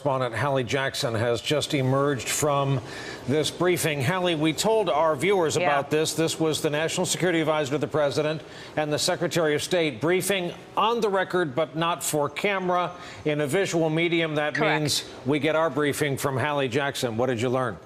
Correspondent Hallie Jackson has just emerged from this briefing. Hallie, we told our viewers about this. This was the National Security Advisor to the President and the Secretary of State briefing on the record, but not for camera, in a visual medium. That means we get our briefing from Hallie Jackson. What did you learn?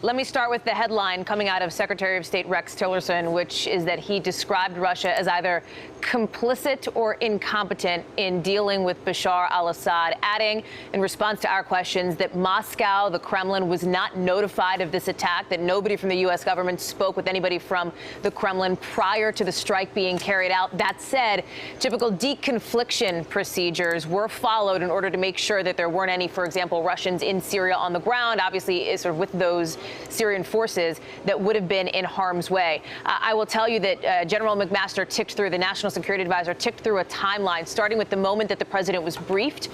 Let me start with the headline coming out of Secretary of State Rex Tillerson, which is that he described Russia as either complicit or incompetent in dealing with Bashar al-Assad, adding in response to our questions that Moscow, the Kremlin, was not notified of this attack, that nobody from the U.S. government spoke with anybody from the Kremlin prior to the strike being carried out. That said, typical deconfliction procedures were followed in order to make sure that there weren't any, for example, Russians in Syria on the ground, obviously sort of with those Syrian forces that would have been in harm's way. I will tell you that General McMaster ticked through, the National Security Advisor ticked through a timeline, starting with the moment that the president was briefed,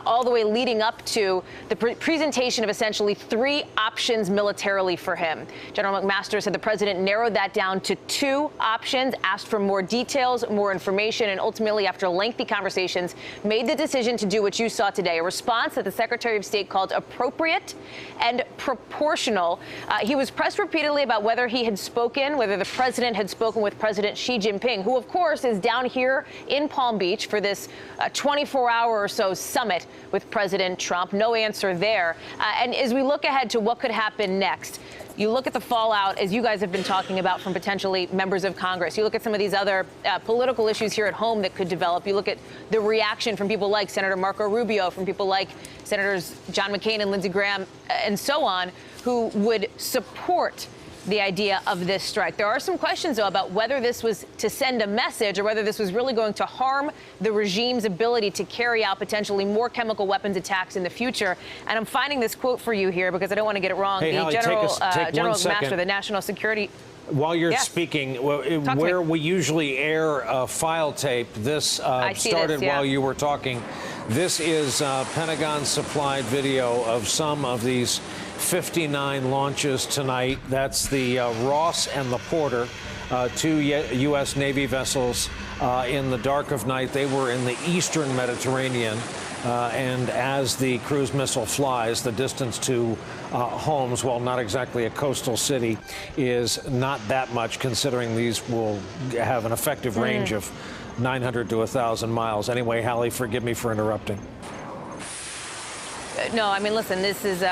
all the way leading up to the presentation of essentially 3 options militarily for him. General McMaster said the president narrowed that down to 2 options, asked for more details, more information, and ultimately, after lengthy conversations, made the decision to do what you saw today, a response that the Secretary of State called appropriate and proportional. He was pressed repeatedly about whether he had spoken, whether the president had spoken with President Xi Jinping, who, of course, is down here in Palm Beach for this 24-hour or so summit with President Trump. No answer there. And as we look ahead to what could happen next, you look at the fallout, as you guys have been talking about, from potentially members of Congress. You look at some of these other political issues here at home that could develop. You look at the reaction from people like Senator Marco Rubio, from people like Senators John McCain and Lindsey Graham, and so on, who would support the idea of this strike. There are some questions, though, about whether this was to send a message or whether this was really going to harm the regime's ability to carry out potentially more chemical weapons attacks in the future. And I'm finding this quote for you here because I don't want to get it wrong. Hey, Hallie, General McMaster, of the National Security. While you're speaking, where we usually air a file tape, this started while you were talking. This is Pentagon-supplied video of some of these 59 launches tonight. That's the Ross and the Porter, 2 U.S. Navy vessels in the dark of night. They were in the eastern Mediterranean. And as the cruise missile flies, the distance to Homs, while not exactly a coastal city, is not that much, considering these will have an effective range of 900 to 1,000 miles. Anyway, Hallie, forgive me for interrupting. No, I mean, listen, this is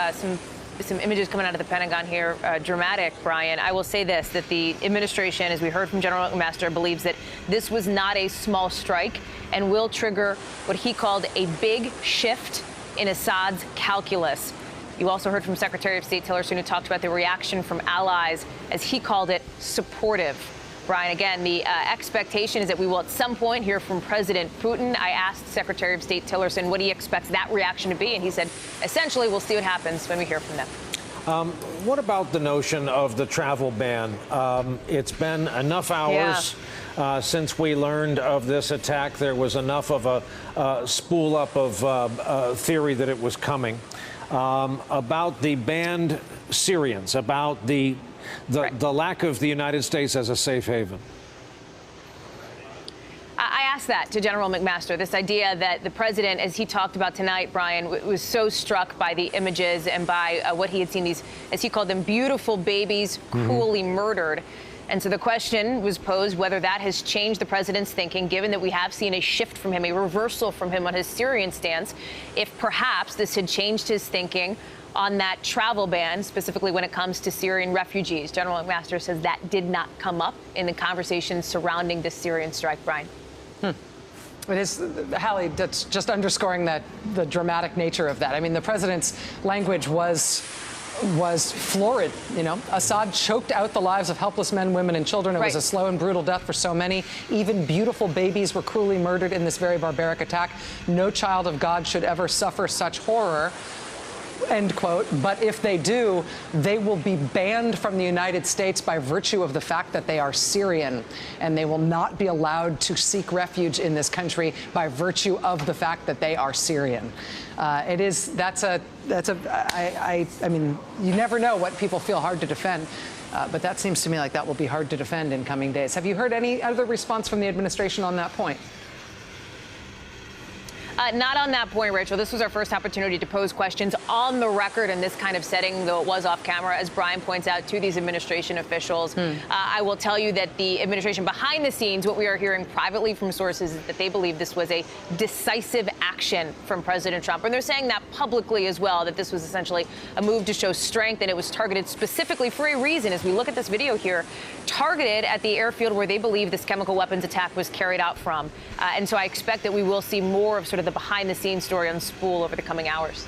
some images coming out of the Pentagon here, dramatic, Brian. I will say this, that the administration, as we heard from General McMaster, believes that this was not a small strike and will trigger what he called a big shift in Assad's calculus. You also heard from Secretary of State Tillerson, who talked about the reaction from allies, as he called it, supportive. Brian, again, the expectation is that we will at some point hear from President Putin. I asked Secretary of State Tillerson what he expects that reaction to be, and he said, essentially, we'll see what happens when we hear from them. What about the notion of the travel ban? It's been enough hours since we learned of this attack. There was enough of a spool up of theory that it was coming. About the banned Syrians, about the lack of the United States as a safe haven. I asked that to General McMaster, this idea that the president, as he talked about tonight, Brian, was so struck by the images and by what he had seen, these, as he called them, beautiful babies cruelly murdered. And so the question was posed whether that has changed the president's thinking, given that we have seen a shift from him, a reversal from him on his Syrian stance, if perhaps this had changed his thinking on that travel ban, specifically when it comes to Syrian refugees. General McMaster says that did not come up in the conversations surrounding the Syrian strike, Brian. It is, Hallie, that's just underscoring the dramatic nature of that. I mean, the president's language was florid. You know, Assad choked out the lives of helpless men, women, and children. It was a slow and brutal death for so many. Even beautiful babies were cruelly murdered in this very barbaric attack. No child of God should ever suffer such horror. End quote. But if they do, they will be banned from the United States by virtue of the fact that they are Syrian, and they will not be allowed to seek refuge in this country by virtue of the fact that they are Syrian. I mean, you never know what people feel hard to defend. But that seems to me like that will be hard to defend in coming days. Have you heard any other response from the administration on that point? Not on that point, Rachel. This was our first opportunity to pose questions on the record in this kind of setting, though it was off camera, as Brian points out, to these administration officials. I will tell you that the administration behind the scenes, what we are hearing privately from sources is that they believe this was a decisive action from President Trump. And they're saying that publicly as well, that this was essentially a move to show strength, and it was targeted specifically for a reason. As we look at this video here, targeted at the airfield where they believe this chemical weapons attack was carried out from. And so I expect that we will see more of sort of the behind-the-scenes story on Spool over the coming hours.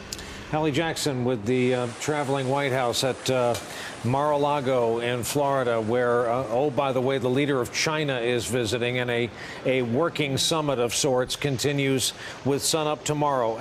Hallie Jackson with the traveling White House at Mar-a-Lago in Florida, where, oh, by the way, the leader of China is visiting, and a working summit of sorts continues with sunup tomorrow.